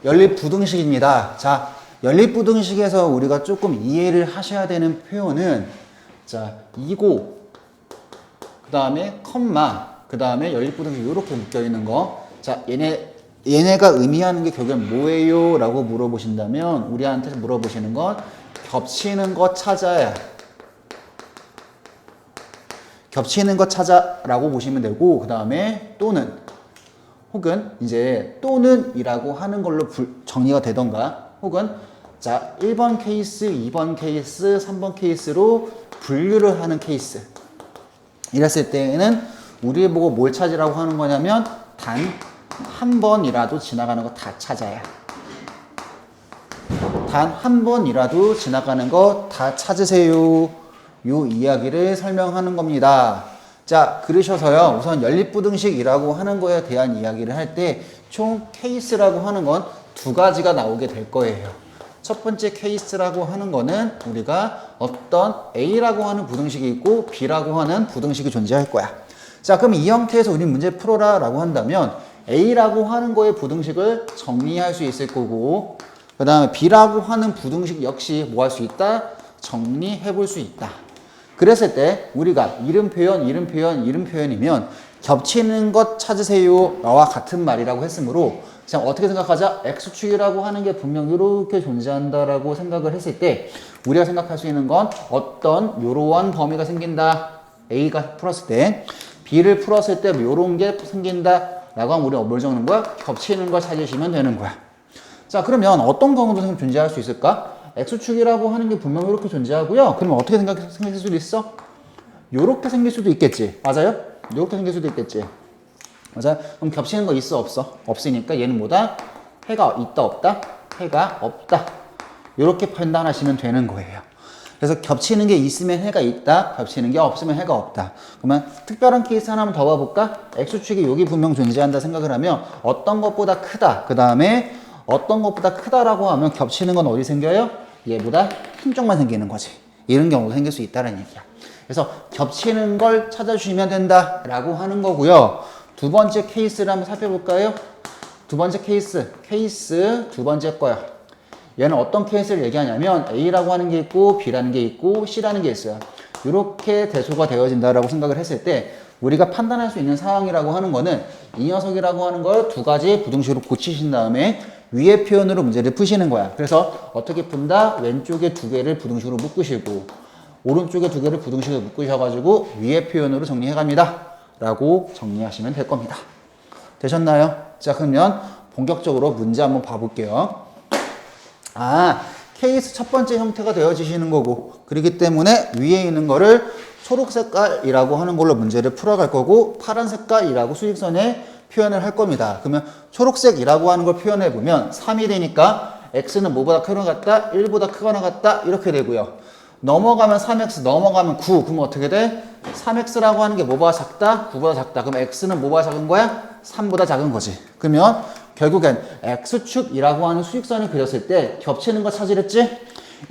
연립부등식입니다. 자, 연립부등식에서 우리가 조금 이해를 하셔야 되는 표현은 자, 이고 그 다음에 컴마 그 다음에 연립부등식 이렇게 묶여 있는 거. 자, 얘네가 의미하는 게 결국엔 뭐예요? 라고 물어보신다면 우리한테 물어보시는 건 겹치는 거 찾아야 겹치는 거 찾아라고 보시면 되고, 그 다음에 또는 혹은 이제 또는 이라고 하는 걸로 정리가 되던가, 혹은 자 1번 케이스, 2번 케이스, 3번 케이스로 분류를 하는 케이스. 이랬을 때에는 우리 보고 뭘 찾으라고 하는 거냐면 단 한 번이라도 지나가는 거 다 찾아야. 단 한 번이라도 지나가는 거 다 찾으세요. 요 이야기를 설명하는 겁니다. 자, 그러셔서요. 우선 연립부등식이라고 하는 거에 대한 이야기를 할 때 총 케이스라고 하는 건 두 가지가 나오게 될 거예요. 첫 번째 케이스라고 하는 거는 우리가 어떤 A라고 하는 부등식이 있고 B라고 하는 부등식이 존재할 거야. 자, 그럼 이 형태에서 우리 문제 풀어라 라고 한다면 A라고 하는 거의 부등식을 정리할 수 있을 거고, 그 다음에 B라고 하는 부등식 역시 뭐 할 수 있다? 정리해 볼 수 있다. 그랬을 때 우리가 이름 표현이면 겹치는 것 찾으세요 와 같은 말이라고 했으므로 그냥 어떻게 생각하자? X축이라고 하는 게 분명 이렇게 존재한다라고 생각을 했을 때 우리가 생각할 수 있는 건 어떤 요러한 범위가 생긴다. A가 풀었을 때 B를 풀었을 때 요런 게 생긴다 라고 하면 우리가 뭘 적는 거야? 겹치는 걸 찾으시면 되는 거야. 자, 그러면 어떤 경우도 존재할 수 있을까? X축이라고 하는 게 분명 이렇게 존재하고요. 그러면 어떻게 생길 수도 있어? 요렇게 생길 수도 있겠지. 맞아요? 요렇게 생길 수도 있겠지. 맞아요? 그럼 겹치는 거 있어? 없어? 없으니까 얘는 뭐다? 해가 있다 없다? 해가 없다. 요렇게 판단하시면 되는 거예요. 그래서 겹치는 게 있으면 해가 있다. 겹치는 게 없으면 해가 없다. 그러면 특별한 케이스 하나만 더 봐볼까? X축이 여기 분명 존재한다 생각을 하면 어떤 것보다 크다. 그 다음에 어떤 것보다 크다라고 하면 겹치는 건 어디 생겨요? 얘보다 큰 쪽만 생기는 거지. 이런 경우도 생길 수 있다는 얘기야. 그래서 겹치는 걸 찾아주시면 된다라고 하는 거고요. 두 번째 케이스를 한번 살펴볼까요? 두 번째 케이스 두 번째 거야. 얘는 어떤 케이스를 얘기하냐면 A라고 하는 게 있고 B라는 게 있고 C라는 게 있어요. 이렇게 대소가 되어진다라고 생각을 했을 때 우리가 판단할 수 있는 상황이라고 하는 거는 이 녀석이라고 하는 걸 두 가지 부등식으로 고치신 다음에 위의 표현으로 문제를 푸시는 거야. 그래서 어떻게 푼다? 왼쪽에 두 개를 부등식으로 묶으시고 오른쪽에 두 개를 부등식으로 묶으셔가지고 위의 표현으로 정리해 갑니다 라고 정리하시면 될 겁니다. 되셨나요? 자, 그러면 본격적으로 문제 한번 봐볼게요. 케이스 첫 번째 형태가 되어지시는 거고, 그렇기 때문에 위에 있는 거를 초록 색깔이라고 하는 걸로 문제를 풀어갈 거고, 파란 색깔이라고 수직선에 표현을 할 겁니다. 그러면 초록색이라고 하는 걸 표현해 보면 3이 되니까 x는 뭐보다 크거나 같다? 1보다 크거나 같다? 이렇게 되고요. 넘어가면 3x, 넘어가면 9. 그러면 어떻게 돼? 3x라고 하는 게 뭐보다 작다? 9보다 작다. 그럼 x는 뭐보다 작은 거야? 3보다 작은 거지. 그러면 결국엔 x축이라고 하는 수직선이 그렸을 때 겹치는 거 찾으랬지?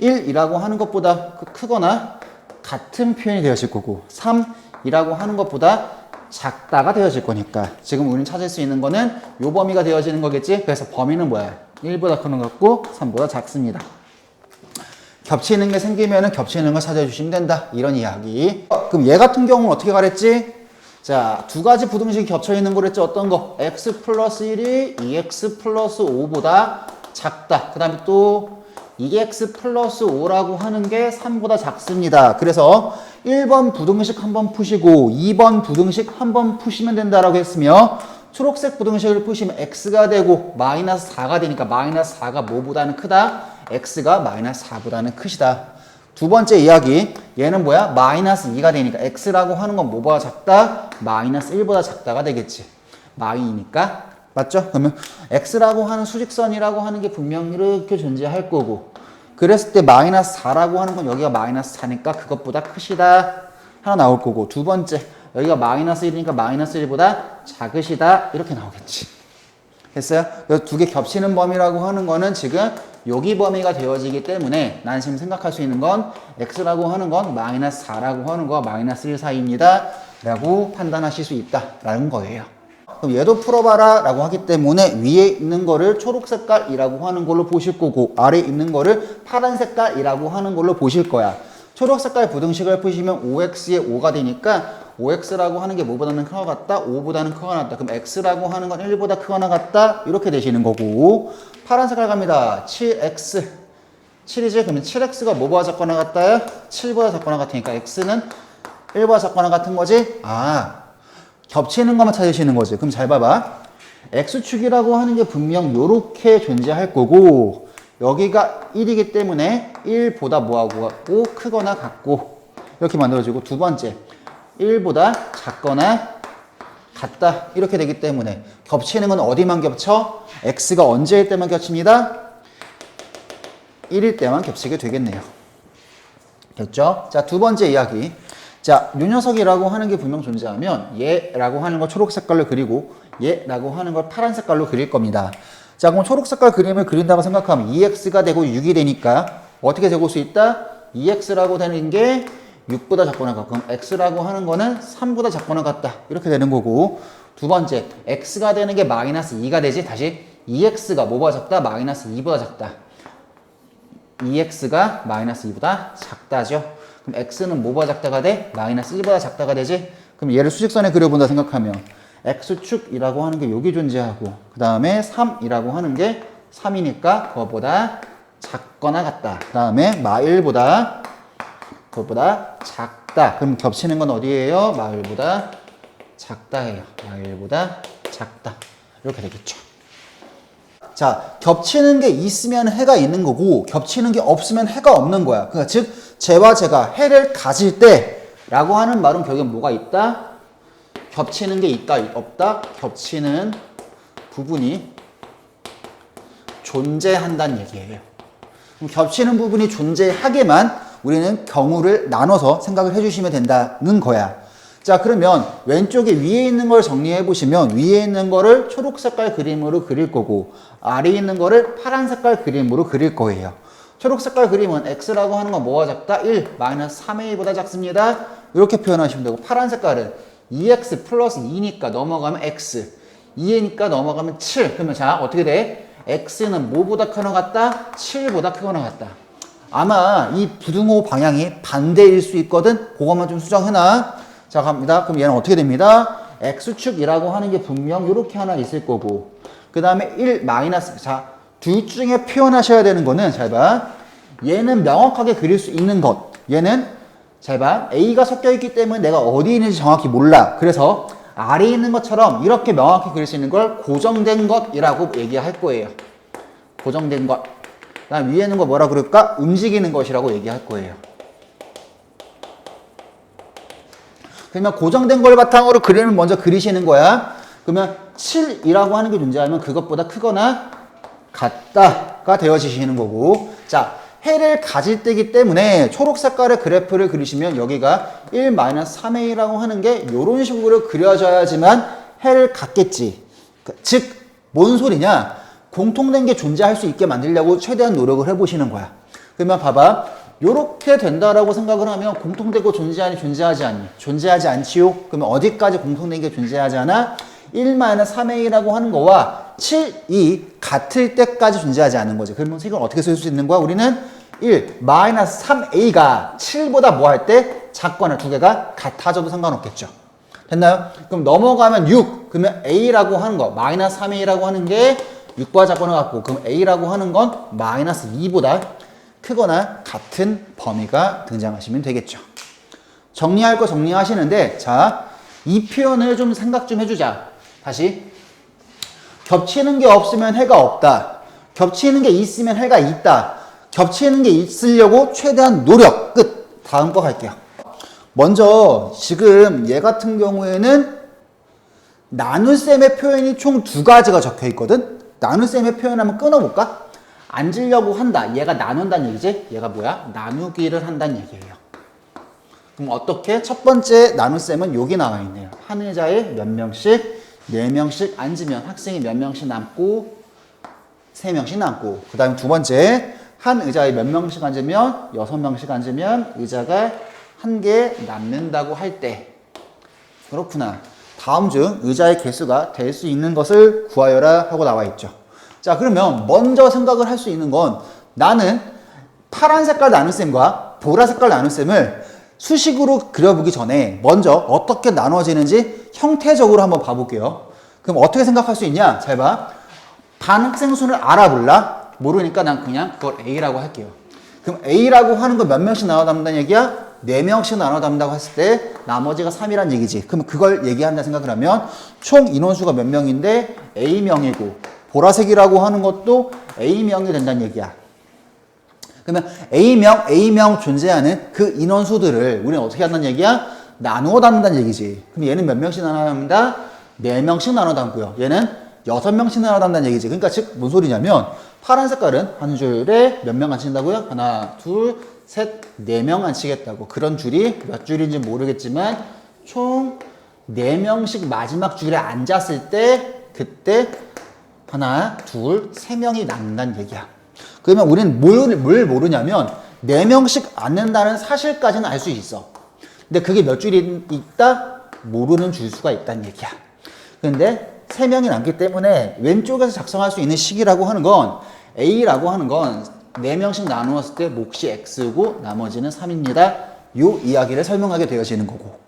1이라고 하는 것보다 크거나 같은 표현이 되어질 거고 3이라고 하는 것보다 작다가 되어질 거니까 지금 우리는 찾을 수 있는 거는 요 범위가 되어지는 거겠지? 그래서 범위는 뭐야? 1보다 크는 것 같고 3보다 작습니다. 겹치는 게 생기면은 겹치는 걸 찾아주시면 된다. 이런 이야기. 그럼 얘 같은 경우는 어떻게 가랬지? 자, 두 가지 부등식이 겹쳐 있는 거랬죠. 어떤 거? x 플러스 1이 2x 플러스 5보다 작다. 그 다음에 또 2x 플러스 5라고 하는 게 3보다 작습니다. 그래서 1번 부등식 한번 푸시고 2번 부등식 한번 푸시면 된다라고 했으며 초록색 부등식을 푸시면 x가 되고 마이너스 4가 되니까 마이너스 4가 뭐보다는 크다? x가 마이너스 4보다는 크시다. 두 번째 이야기, 얘는 뭐야? 마이너스 2가 되니까 x라고 하는 건 뭐보다 작다? 마이너스 1보다 작다가 되겠지. 마이니까. 맞죠? 그러면 x라고 하는 수직선이라고 하는 게 분명 이렇게 존재할 거고 그랬을 때 마이너스 4라고 하는 건 여기가 마이너스 4니까 그것보다 크시다 하나 나올 거고 두 번째 여기가 마이너스 1이니까 마이너스 1보다 작으시다 이렇게 나오겠지. 됐어요? 그래서 두 개 겹치는 범위라고 하는 거는 지금 여기 범위가 되어지기 때문에 난 지금 생각할 수 있는 건 x라고 하는 건 마이너스 4라고 하는 거와 마이너스 1 사이입니다 라고 판단하실 수 있다라는 거예요. 그럼 얘도 풀어봐라 라고 하기 때문에 위에 있는 거를 초록 색깔이라고 하는 걸로 보실 거고 아래에 있는 거를 파란 색깔이라고 하는 걸로 보실 거야. 초록 색깔 부등식을 푸시면 5x에 5가 되니까 5x라고 하는 게 뭐보다는 크거나 같다? 5보다는 크거나 같다. 그럼 x라고 하는 건 1보다 크거나 같다? 이렇게 되시는 거고 파란 색깔 갑니다. 7x 7이지? 그러면 7x가 뭐보다 작거나 같다요? 7보다 작거나 같으니까 x는 1보다 작거나 같은 거지? 아, 겹치는 것만 찾으시는 거지. 그럼 잘 봐봐. x축이라고 하는 게 분명 요렇게 존재할 거고 여기가 1이기 때문에 1보다 뭐하고 같고 크거나 같고 이렇게 만들어지고 두 번째 1보다 작거나 같다 이렇게 되기 때문에 겹치는 건 어디만 겹쳐? x가 언제일 때만 겹칩니다. 1일 때만 겹치게 되겠네요. 됐죠? 자, 두 번째 이야기. 자, 요 녀석이라고 하는 게 분명 존재하면 얘라고 하는 걸 초록 색깔로 그리고 얘라고 하는 걸 파란 색깔로 그릴 겁니다. 자, 그럼 초록 색깔 그림을 그린다고 생각하면 2x가 되고 6이 되니까 어떻게 적을 수 있다? 2x라고 되는 게 6보다 작거나 같고 그럼 x라고 하는 거는 3보다 작거나 같다 이렇게 되는 거고 두 번째 x가 되는 게 마이너스 2가 되지 다시 2x가 뭐보다 작다? 마이너스 2보다 작다 2x가 마이너스 2보다 작다죠. 그럼 x는 뭐보다 작다가 돼? 마이너스 1보다 작다가 되지? 그럼 얘를 수직선에 그려본다 생각하면 x축이라고 하는 게 여기 존재하고 그 다음에 3이라고 하는 게 3이니까 그거보다 작거나 같다. 그 다음에 마1보다 그것보다 작다. 그럼 겹치는 건 어디예요? 마1보다 작다예요. 마1보다 작다. 이렇게 되겠죠. 자, 겹치는 게 있으면 해가 있는 거고 겹치는 게 없으면 해가 없는 거야. 그러니까 즉 쟤와 쟤가 해를 가질 때 라고 하는 말은 결국에 뭐가 있다? 겹치는 게 있다, 없다? 겹치는 부분이 존재한다는 얘기예요. 그럼 겹치는 부분이 존재하게만 우리는 경우를 나눠서 생각을 해주시면 된다는 거야. 자, 그러면 왼쪽에 위에 있는 걸 정리해 보시면 위에 있는 거를 초록 색깔 그림으로 그릴 거고 아래에 있는 거를 파란 색깔 그림으로 그릴 거예요. 초록 색깔 그림은 x라고 하는 건 뭐가 작다? 1, 마이너스 3a보다 작습니다. 이렇게 표현하시면 되고 파란 색깔은 2x 플러스 2니까 넘어가면 x 2니까 넘어가면 7. 그러면 자, 어떻게 돼? x는 뭐보다 크거나 같다? 7보다 크거나 같다. 아마 이 부등호 방향이 반대일 수 있거든? 그것만 좀 수정해놔. 자, 갑니다. 그럼 얘는 어떻게 됩니다? x축이라고 하는 게 분명 이렇게 하나 있을 거고 그 다음에 1 마이너스 자, 둘 중에 표현하셔야 되는 거는 잘 봐. 얘는 명확하게 그릴 수 있는 것 얘는 잘 봐. A가 섞여 있기 때문에 내가 어디 있는지 정확히 몰라. 그래서 아래에 있는 것처럼 이렇게 명확히 그릴 수 있는 걸 고정된 것이라고 얘기할 거예요. 고정된 것. 그다음 위에 있는 거 뭐라 그럴까? 움직이는 것이라고 얘기할 거예요. 그러면 고정된 걸 바탕으로 그림을 먼저 그리시는 거야. 그러면 7이라고 하는 게 존재하면 그것보다 크거나 같다가 되어지시는 거고 자, 해를 가질 때이기 때문에 초록 색깔의 그래프를 그리시면 여기가 1-3a라고 하는 게 이런 식으로 그려져야지만 해를 갖겠지. 즉, 뭔 소리냐? 공통된 게 존재할 수 있게 만들려고 최대한 노력을 해보시는 거야. 그러면 봐봐. 요렇게 된다라고 생각을 하면 공통되고 존재하니 존재하지 않니? 존재하지 않지요? 그러면 어디까지 공통된 게 존재하지 않아? 1-3a라고 하는 거와 7이 같을 때까지 존재하지 않는 거지. 그러면 이걸 어떻게 쓸 수 있는 거야? 우리는 1-3a가 7보다 뭐 할 때? 작거나 두 개가 같아져도 상관없겠죠. 됐나요? 그럼 넘어가면 6. 그러면 a라고 하는 거, -3a라고 하는 게 6보다 작거나 같고 그럼 a라고 하는 건 -2보다 크거나 같은 범위가 등장하시면 되겠죠. 정리할 거 정리하시는데 자, 이 표현을 좀 생각 좀 해주자. 다시 겹치는 게 없으면 해가 없다. 겹치는 게 있으면 해가 있다. 겹치는 게 있으려고 최대한 노력. 끝. 다음 거 갈게요. 먼저 지금 얘 같은 경우에는 나눗셈의 표현이 총 두 가지가 적혀 있거든. 나눗셈의 표현 한번 끊어볼까? 앉으려고 한다. 얘가 나눈다는 얘기지? 얘가 뭐야? 나누기를 한다는 얘기예요. 그럼 어떻게? 첫 번째 나눗셈은 여기 나와 있네요. 한 의자에 몇 명씩, 4명씩 앉으면 학생이 몇 명씩 남고 3명씩 남고 그 다음에 두 번째 한 의자에 몇 명씩 앉으면 6명씩 앉으면 의자가 한 개 남는다고 할 때 그렇구나. 다음 중 의자의 개수가 될 수 있는 것을 구하여라 하고 나와 있죠. 자, 그러면 먼저 생각을 할 수 있는 건 나는 파란 색깔 나눗셈과 보라 색깔 나눗셈을 수식으로 그려보기 전에 먼저 어떻게 나눠지는지 형태적으로 한번 봐볼게요. 그럼 어떻게 생각할 수 있냐? 잘 봐. 반학생 수를 알아 몰라? 모르니까 난 그냥 그걸 A라고 할게요. 그럼 A라고 하는 거 몇 명씩 나눠 담는다는 얘기야? 4명씩 나눠 담는다고 했을 때 나머지가 3이란 얘기지. 그럼 그걸 얘기한다 생각을 하면 총 인원수가 몇 명인데 A명이고 보라색이라고 하는 것도 A명이 된다는 얘기야. 그러면 A명 존재하는 그 인원수들을 우리는 어떻게 한다는 얘기야? 나누어 담는다는 얘기지. 그럼 얘는 몇 명씩 나눠 담는다? 4명씩 나눠 담고요. 얘는 6명씩 나눠 담는다는 얘기지. 그러니까 즉 뭔 소리냐면 파란 색깔은 한 줄에 몇 명 앉힌다고요? 하나, 둘, 셋, 4명 앉히겠다고. 그런 줄이 몇 줄인지 모르겠지만 총 4명씩 마지막 줄에 앉았을 때 그때 하나, 둘, 3명이 남는다는 얘기야. 그러면 우리는 뭘 모르냐면 4명씩 앉는다는 사실까지는 알 수 있어. 근데 그게 몇 줄이 있다? 모르는 줄수가 있다는 얘기야. 근데 3명이 남기 때문에 왼쪽에서 작성할 수 있는 식이라고 하는 건 A라고 하는 건 4명씩 나누었을 때 몫이 X고 나머지는 3입니다. 요 이야기를 설명하게 되어지는 거고.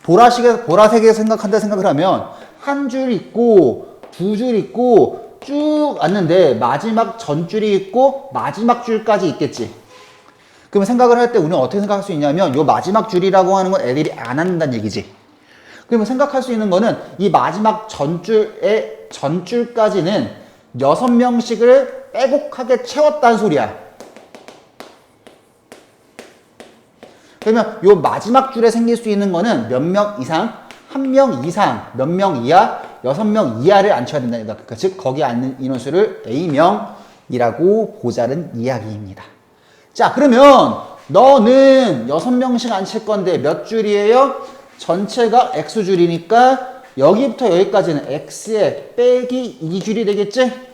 보라색에 생각한다 생각을 하면 한 줄 있고 두 줄 있고 쭉 왔는데 마지막 전줄이 있고 마지막 줄까지 있겠지. 그러면 생각을 할 때 우리는 어떻게 생각할 수 있냐면 요 마지막 줄이라고 하는 건 애들이 안 한다는 얘기지. 그러면 생각할 수 있는 거는 이 마지막 전줄까지는 6명씩을 빼곡하게 채웠다는 소리야. 그러면 요 마지막 줄에 생길 수 있는 거는 몇 명 이상, 1명 이상, 몇 명 이하, 6명 이하를 앉혀야 된다는 거다. 그러니까 즉 거기에 앉는 인원수를 A명이라고 보자는 이야기입니다. 자, 그러면 너는 6명씩 앉힐 건데 몇 줄이에요? 전체가 X줄이니까 여기부터 여기까지는 X에 빼기 2줄이 되겠지?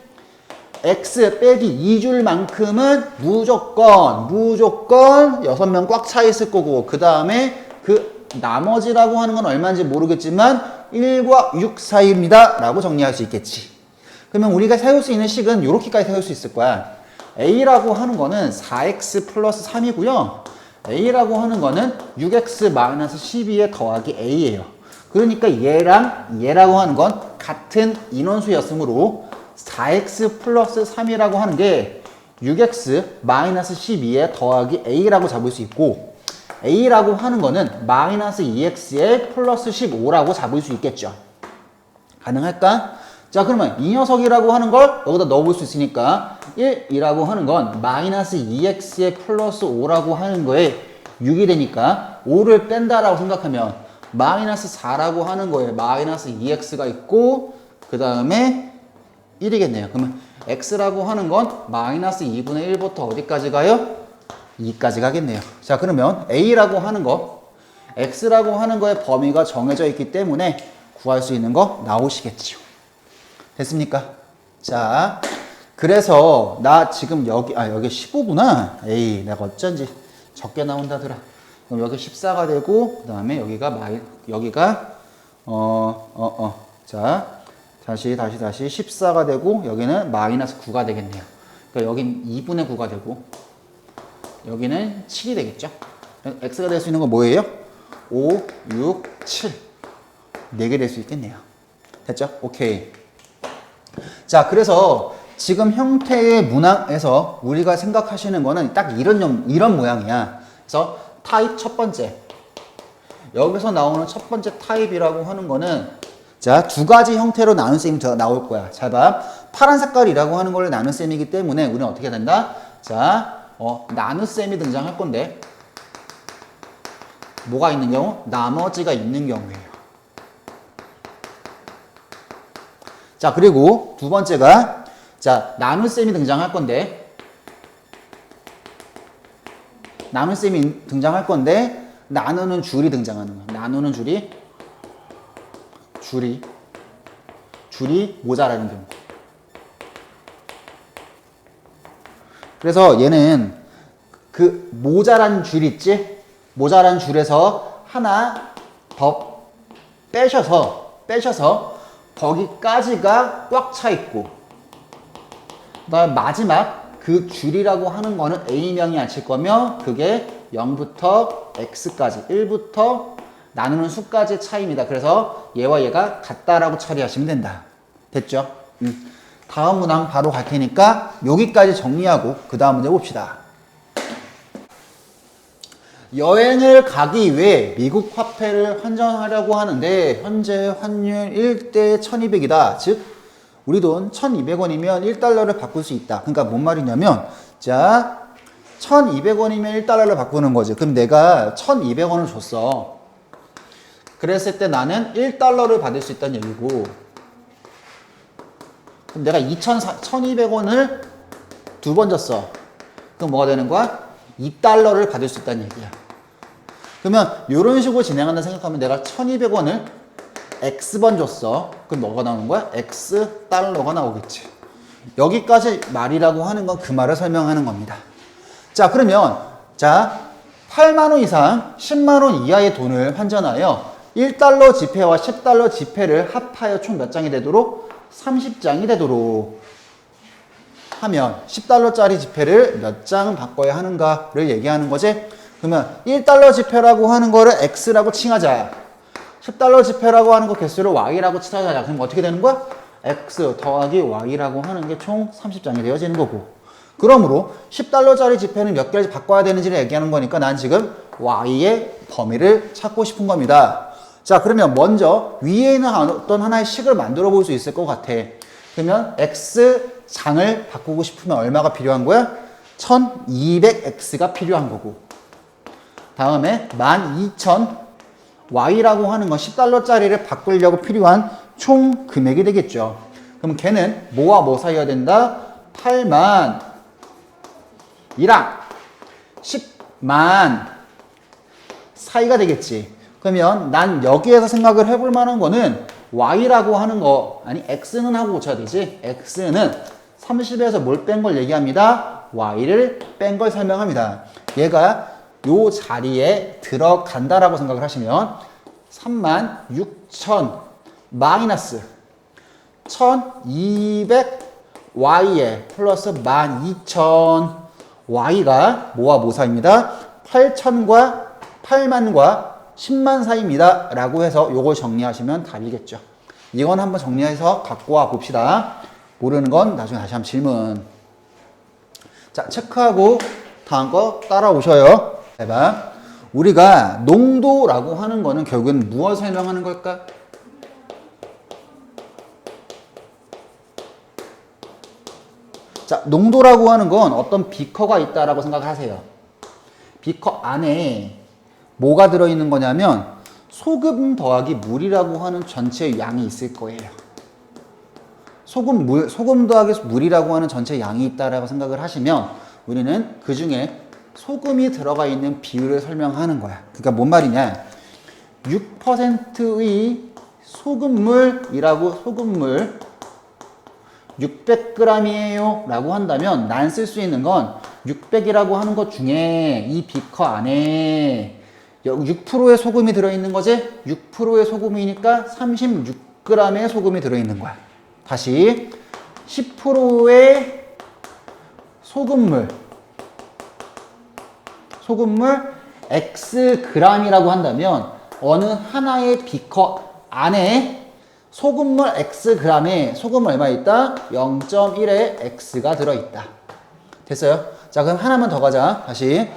X 빼기 2줄만큼은 무조건 6명 꽉 차 있을 거고 그 다음에 그 나머지라고 하는 건 얼마인지 모르겠지만 1과 6 사이입니다 라고 정리할 수 있겠지. 그러면 우리가 세울 수 있는 식은 이렇게까지 세울 수 있을 거야. A라고 하는 거는 4X 플러스 3이고요. A라고 하는 거는 6X 마이너스 12에 더하기 A예요. 그러니까 얘라고 하는 건 같은 인원수였으므로 4X 플러스 3이라고 하는 게 6X 마이너스 12에 더하기 A라고 잡을 수 있고 A라고 하는 거는 마이너스 2X에 플러스 15라고 잡을 수 있겠죠. 가능할까? 자, 그러면 이 녀석이라고 하는 걸 여기다 넣어볼 수 있으니까 1이라고 하는 건 마이너스 2x에 플러스 5라고 하는 거에 6이 되니까 5를 뺀다라고 생각하면 마이너스 4라고 하는 거에 마이너스 2x가 있고 그 다음에 1이겠네요. 그러면 x라고 하는 건 마이너스 2분의 1부터 어디까지 가요? 2까지 가겠네요. 자, 그러면 a라고 하는 거, x라고 하는 거의 범위가 정해져 있기 때문에 구할 수 있는 거 나오시겠지요. 됐습니까? 자, 그래서 나 지금 여기 15구나. 에이, 내가 어쩐지 적게 나온다더라. 그럼 여기 14가 되고 그 다음에 여기가 자, 다시 14가 되고 여기는 마이너스 9가 되겠네요. 그러니까 여긴 2분의 9가 되고 여기는 7이 되겠죠. x가 될 수 있는 건 뭐예요? 5, 6, 7 4개 될 수 있겠네요. 됐죠? 오케이. 자, 그래서 지금 형태의 문항에서 우리가 생각하시는 거는 딱 이런 모양이야. 그래서 타입 첫 번째. 여기서 나오는 첫 번째 타입이라고 하는 거는 자, 두 가지 형태로 나눈 셈이 나올 거야. 잘 봐. 파란 색깔이라고 하는 걸 나눈 셈이기 때문에 우리는 어떻게 된다? 자, 나눗 셈이 등장할 건데 뭐가 있는 경우? 나머지가 있는 경우예요. 자, 그리고 두 번째가 자, 나눗셈이 등장할 건데 나누는 줄이 등장하는 거야. 나누는 줄이 모자라는 경우. 그래서 얘는 그 모자란 줄 있지? 모자란 줄에서 하나 더 빼셔서 빼셔서 거기까지가 꽉 차 있고, 그다음에 마지막 그 줄이라고 하는 거는 A명이 안 칠 거며 그게 0부터 X까지 1부터 나누는 수까지의 차이입니다. 그래서 얘와 얘가 같다라고 처리하시면 된다. 됐죠? 다음 문항 바로 갈 테니까 여기까지 정리하고 그 다음 문제 봅시다. 여행을 가기 위해 미국 화폐를 환전하려고 하는데 현재 환율 1대 1200이다. 즉 우리 돈 1200원이면 1달러를 바꿀 수 있다. 그러니까 뭔 말이냐면 자 1200원이면 1달러를 바꾸는 거지. 그럼 내가 1200원을 줬어. 그랬을 때 나는 1달러를 받을 수 있다는 얘기고, 그럼 내가 1200원을 두 번 줬어. 그럼 뭐가 되는 거야? 2달러를 받을 수 있다는 얘기야. 그러면 이런 식으로 진행한다 생각하면 내가 1200원을 X번 줬어. 그럼 뭐가 나오는 거야? X달러가 나오겠지. 여기까지 말이라고 하는 건 그 말을 설명하는 겁니다. 자, 그러면 자 8만원 이상 10만원 이하의 돈을 환전하여 1달러 지폐와 10달러 지폐를 합하여 총 몇 장이 되도록? 30장이 되도록 하면 10달러짜리 지폐를 몇 장 바꿔야 하는가를 얘기하는 거지. 그러면 1달러 지폐라고 하는 거를 X라고 칭하자. 10달러 지폐라고 하는 거 개수를 Y라고 칭하자. 그럼 어떻게 되는 거야? X 더하기 Y라고 하는 게 총 30장이 되어지는 거고. 그러므로 10달러짜리 지폐는 몇 개를 바꿔야 되는지를 얘기하는 거니까 난 지금 Y의 범위를 찾고 싶은 겁니다. 자, 그러면 먼저 위에 있는 어떤 하나의 식을 만들어 볼 수 있을 것 같아. 그러면 X장을 바꾸고 싶으면 얼마가 필요한 거야? 1200X가 필요한 거고. 다음에 12,000 Y라고 하는 건 10달러짜리를 바꾸려고 필요한 총 금액이 되겠죠. 그럼 걔는 뭐와 뭐 사이여야 된다? 8만 이랑 10만 사이가 되겠지. 그러면 난 여기에서 생각을 해볼 만한 거는 Y라고 하는 거, 아니 X는 하고 고쳐야 되지. X는 30에서 뭘 뺀 걸 얘기합니다. Y를 뺀 걸 설명합니다. 얘가 요 자리에 들어간다라고 생각을 하시면 36,000 마이너스 1200 Y에 플러스 12,000 Y가 뭐와 뭐 사이입니다. 8,000과 8만과 10만 사이입니다. 라고 해서 요걸 정리하시면 답이겠죠. 이건 한번 정리해서 갖고 와 봅시다. 모르는 건 나중에 다시 한번 질문. 자, 체크하고 다음 거 따라오셔요. 해봐. 우리가 농도라고 하는 거는 결국은 무엇을 설명하는 걸까? 자, 농도라고 하는 건 어떤 비커가 있다라고 생각을 하세요. 비커 안에 뭐가 들어있는 거냐면 소금 더하기 물이라고 하는 전체 양이 있을 거예요. 소금 더하기 물이라고 하는 전체 양이 있다라고 생각을 하시면 우리는 그 중에 소금이 들어가 있는 비율을 설명하는 거야. 그러니까 뭔 말이냐? 6%의 소금물이라고 소금물 600g이에요 라고 한다면 난 쓸 수 있는 건 600이라고 하는 것 중에 이 비커 안에 6%의 소금이 들어있는 거지? 6%의 소금이니까 36g의 소금이 들어있는 거야. 다시 10%의 소금물 Xg이라고 한다면 어느 하나의 비커 안에 소금물 Xg에 소금 얼마 있다? 0.1의 X가 들어있다. 됐어요? 자, 그럼 하나만 더 가자. 다시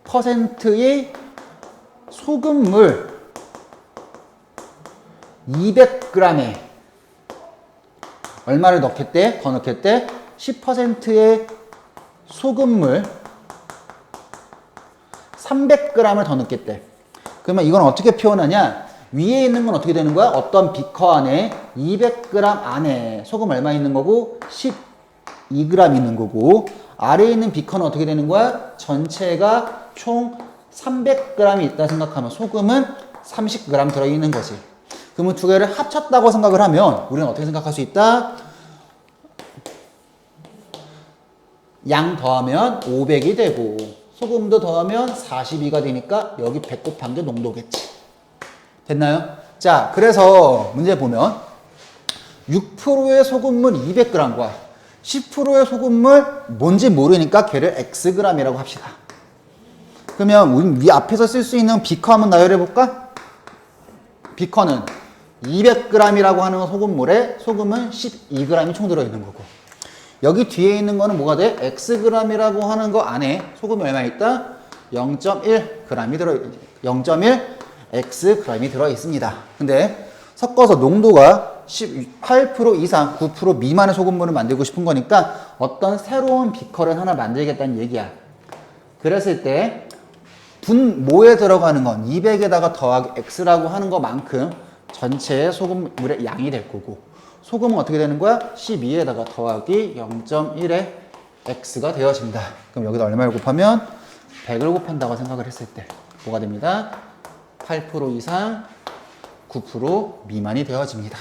6%의 소금물 200g에 얼마를 넣겠대? 더 넣겠대? 10%의 소금물 300g을 더 넣겠대. 그러면 이건 어떻게 표현하냐? 위에 있는 건 어떻게 되는 거야? 어떤 비커 안에 200g 안에 소금 얼마 있는 거고 12g 있는 거고, 아래에 있는 비커는 어떻게 되는 거야? 전체가 총 300g이 있다 생각하면 소금은 30g 들어있는 거지. 그러면 두 개를 합쳤다고 생각을 하면 우리는 어떻게 생각할 수 있다? 양 더하면 500이 되고 소금도 더하면 42가 되니까 여기 100 곱한 게 농도겠지. 됐나요? 자, 그래서 문제 보면 6%의 소금물 200g과 10%의 소금물 뭔지 모르니까 걔를 xg이라고 합시다. 그러면 우리 위 앞에서 쓸 수 있는 비커 한번 나열해 볼까? 비커는 200g이라고 하는 소금물에 소금은 12g이 총 들어있는 거고, 여기 뒤에 있는 거는 뭐가 돼? xg이라고 하는 거 안에 소금이 얼마 있다? 0.1 xg이 들어있습니다. 근데 섞어서 농도가 18% 이상 9% 미만의 소금물을 만들고 싶은 거니까 어떤 새로운 비커를 하나 만들겠다는 얘기야. 그랬을 때 분모에 들어가는 건 200에다가 더하기 x라고 하는 것만큼 전체의 소금물의 양이 될 거고, 소금은 어떻게 되는 거야? 12에다가 더하기 0.1의 x가 되어집니다. 그럼 여기다 얼마를 곱하면 100을 곱한다고 생각을 했을 때 뭐가 됩니다? 8% 이상 9% 미만이 되어집니다.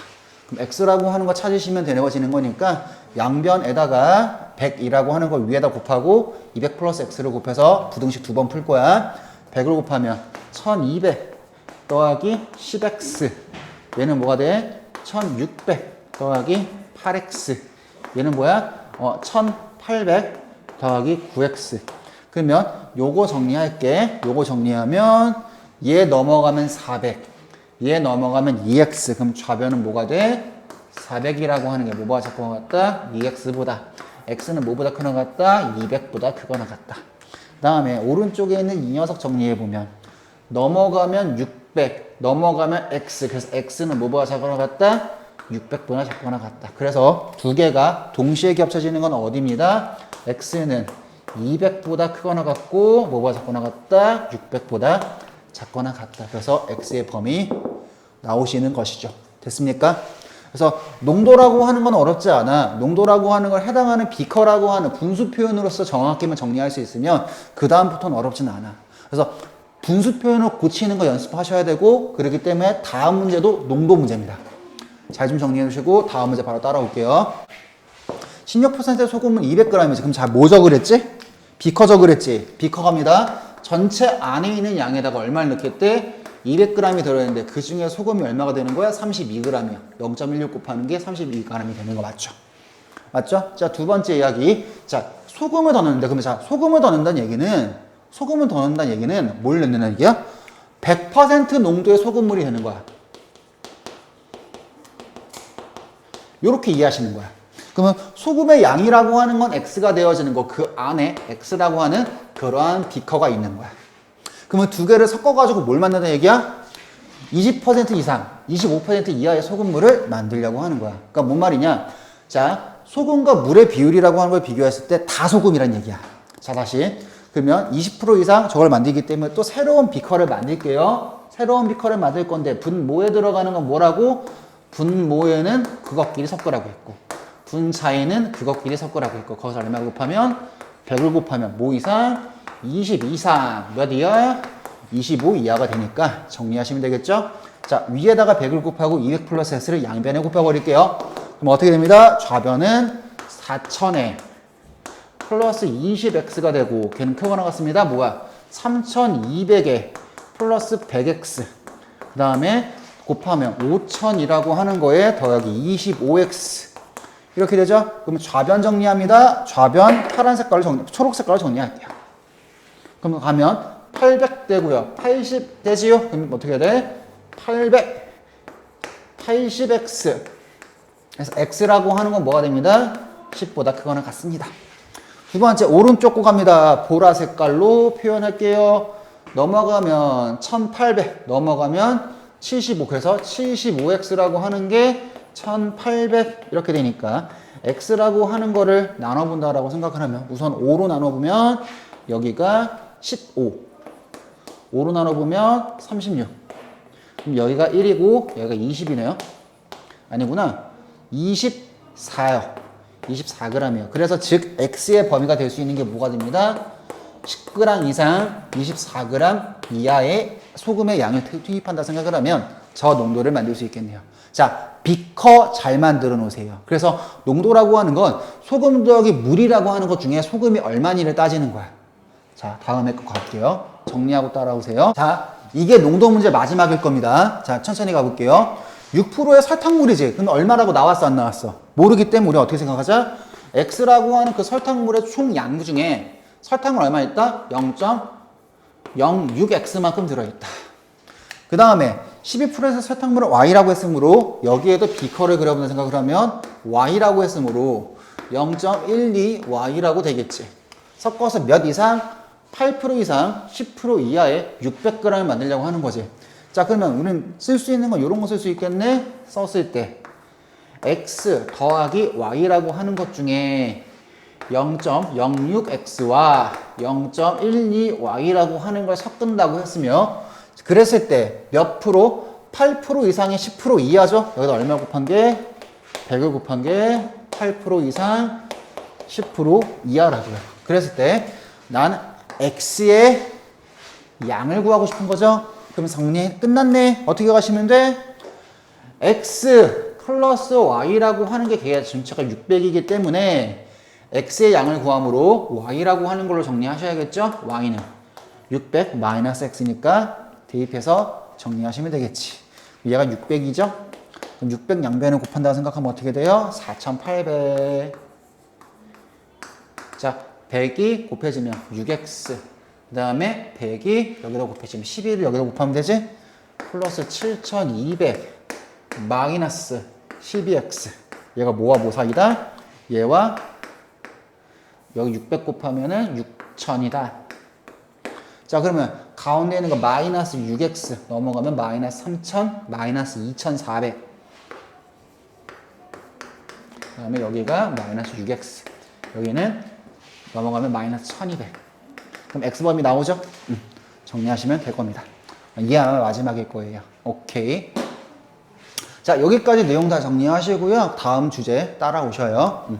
그럼 x라고 하는 거 찾으시면 되어지는 거니까 양변에다가 100이라고 하는 걸 위에다 곱하고 200 플러스 x를 곱해서 부등식 두 번 풀 거야. 100을 곱하면 1200 더하기 10x, 얘는 뭐가 돼? 1600 더하기 8x, 얘는 뭐야? 1800 더하기 9x. 그러면 요거 정리할게. 요거 정리하면 얘 넘어가면 400, 얘 넘어가면 2x. 그럼 좌변은 뭐가 돼? 400이라고 하는 게 뭐보다 작거나 같다? 2x보다. x는 뭐보다 크거나 같다? 200보다 크거나 같다. 그 다음에 오른쪽에 있는 이 녀석 정리해보면 넘어가면 600, 넘어가면 x. 그래서 x는 뭐보다 작거나 같다? 600보다 작거나 같다. 그래서 두 개가 동시에 겹쳐지는 건 어디입니다? x는 200보다 크거나 같고 뭐보다 작거나 같다? 600보다 작거나 같다. 그래서 x의 범위 나오시는 것이죠. 됐습니까? 그래서 농도라고 하는 건 어렵지 않아. 농도라고 하는 걸 해당하는 비커라고 하는 분수 표현으로서 정확히만 정리할 수 있으면 그 다음부터는 어렵진 않아. 그래서 분수 표현을 고치는 거 연습하셔야 되고, 그렇기 때문에 다음 문제도 농도 문제입니다. 잘 좀 정리해 주시고 다음 문제 바로 따라올게요. 16%의 소금은 200g이지. 그럼 자, 뭐 적으랬지? 비커 적으랬지. 비커 갑니다. 전체 안에 있는 양에다가 얼마를 넣겠대? 200g이 들어있는데 그 중에 소금이 얼마가 되는 거야? 32g이야. 0.16 곱하는 게 32g이 되는 거 맞죠? 맞죠? 자, 두 번째 이야기. 자, 소금을 더 넣는다. 그러면 자, 소금을 더 넣는다는 얘기는 뭘 넣는다는 얘기야? 100% 농도의 소금물이 되는 거야. 요렇게 이해하시는 거야. 그러면 소금의 양이라고 하는 건 x가 되어지는 거, 그 안에 x라고 하는 그러한 비커가 있는 거야. 그러면 두 개를 섞어가지고 뭘 만든다는 얘기야? 20% 이상, 25% 이하의 소금물을 만들려고 하는 거야. 그러니까 뭔 말이냐? 자, 소금과 물의 비율이라고 하는 걸 비교했을 때 다 소금이란 얘기야. 자, 다시. 그러면 20% 이상 저걸 만들기 때문에 또 새로운 비커를 만들게요. 새로운 비커를 만들 건데 분모에 들어가는 건 뭐라고? 분모에는 그것끼리 섞으라고 했고, 분자에는 그것끼리 섞으라고 했고, 거기서 얼마 곱하면 100을 곱하면 뭐 이상? 20 이상. 몇 이하? 25 이하가 되니까 정리하시면 되겠죠? 자, 위에다가 100을 곱하고 200 플러스 x를 양변에 곱해버릴게요. 그럼 어떻게 됩니다? 좌변은 4000에 플러스 20x가 되고, 걔는 크거나 같습니다. 뭐야? 3200에 플러스 100x. 그 다음에 곱하면 5000이라고 하는 거에 더하기 25x. 이렇게 되죠? 그럼 좌변 정리합니다. 좌변 파란 색깔로 초록 색깔로 정리할게요. 그럼 가면 800 되고요. 80 되지요? 그럼 어떻게 해야 돼? 880x. 그래서 x라고 하는 건 뭐가 됩니다? 10보다 크거나 같습니다. 두 번째, 오른쪽 거 갑니다. 보라 색깔로 표현할게요. 넘어가면 1800, 넘어가면 75. 그래서 75x라고 하는 게 1800 이렇게 되니까 x라고 하는 거를 나눠본다라고 생각을 하면 우선 5로 나눠보면 여기가 15, 5로 나눠보면 36. 그럼 여기가 1이고 여기가 20이네요. 아니구나. 24요. 24g이에요. 그래서 즉 x의 범위가 될 수 있는 게 뭐가 됩니다? 10g 이상 24g 이하의 소금의 양을 투입한다 생각을 하면 저 농도를 만들 수 있겠네요. 자, 비커 잘 만들어 놓으세요. 그래서 농도라고 하는 건 소금 더하기 물이라고 하는 것 중에 소금이 얼마니를 따지는 거야. 자, 다음에 거 갈게요. 정리하고 따라오세요. 자, 이게 농도 문제 마지막일 겁니다. 자, 천천히 가볼게요. 6%의 설탕물이지. 그럼 얼마라고 나왔어, 안 나왔어? 모르기 때문에 우리 어떻게 생각하자? X라고 하는 그 설탕물의 총 양 중에 설탕물 얼마 있다? 0.06X만큼 들어있다. 그 다음에 12%에서 설탕물을 Y라고 했으므로 여기에도 B커를 그려보는 생각을 하면 Y라고 했으므로 0.12Y라고 되겠지. 섞어서 몇 이상? 8% 이상 10% 이하의 600g을 만들려고 하는 거지. 자, 그러면 우리는 쓸 수 있는 건 이런 거 쓸 수 있겠네? 썼을 때 X 더하기 Y라고 하는 것 중에 0.06X와 0.12Y라고 하는 걸 섞은다고 했으며 그랬을 때 몇 프로? 8% 이상의 10% 이하죠? 여기다 얼마 곱한 게? 100을 곱한 게 8% 이상 10% 이하라고요. 그랬을 때 난 X의 양을 구하고 싶은 거죠? 그럼 정리 끝났네. 어떻게 가시면 돼? X 플러스 Y라고 하는 게 걔가 전체가 600이기 때문에 X의 양을 구함으로 Y라고 하는 걸로 정리하셔야겠죠? Y는 600 마이너스 X니까 대입해서 정리하시면 되겠지. 얘가 600이죠? 그럼 600 양변을 곱한다고 생각하면 어떻게 돼요? 4800. 자, 100이 곱해지면 6X. 그 다음에 100이 여기다 곱해지면 11을 여기다 곱하면 되지? 플러스 7200 마이너스 12X. 얘가 뭐와 뭐 사이다? 얘와 여기 600 곱하면은 6000이다. 자, 그러면 가운데 있는 거 마이너스 6X 넘어가면 마이너스 3000, 마이너스 2400. 그 다음에 여기가 마이너스 6X. 여기는 넘어가면 마이너스 1200. 그럼 X범위 나오죠? 정리하시면 될 겁니다. 이게 아마 마지막일 거예요. 오케이. 자, 여기까지 내용 다 정리하시고요. 다음 주제 따라오셔요.